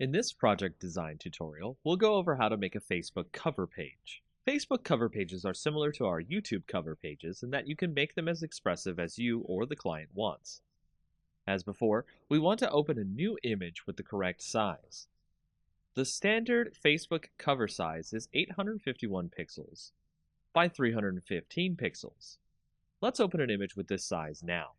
In this project design tutorial, we'll go over how to make a Facebook cover page. Facebook cover pages are similar to our YouTube cover pages in that you can make them as expressive as you or the client wants. As before, we want to open a new image with the correct size. The standard Facebook cover size is 851 pixels by 315 pixels. Let's open an image with this size now.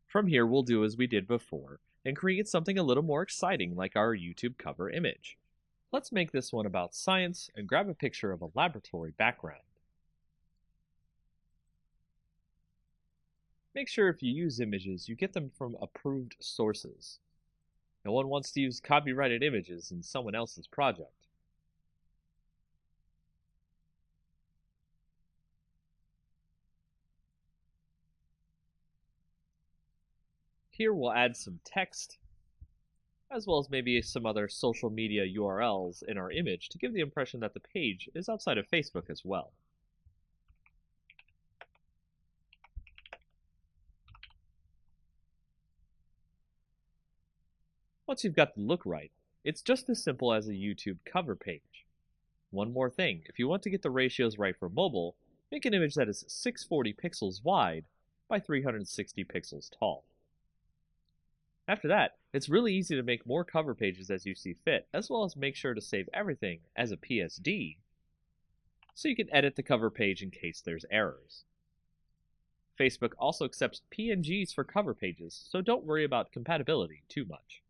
From here, we'll do as we did before and create something a little more exciting like our YouTube cover image. Let's make this one about science and grab a picture of a laboratory background. Make sure if you use images, you get them from approved sources. No one wants to use copyrighted images in someone else's project. Here we'll add some text, as well as maybe some other social media URLs in our image to give the impression that the page is outside of Facebook as well. Once you've got the look right, it's just as simple as a YouTube cover page. One more thing, if you want to get the ratios right for mobile, make an image that is 640 pixels wide by 360 pixels tall. After that, it's really easy to make more cover pages as you see fit, as well as make sure to save everything as a PSD, so you can edit the cover page in case there's errors. Facebook also accepts PNGs for cover pages, so don't worry about compatibility too much.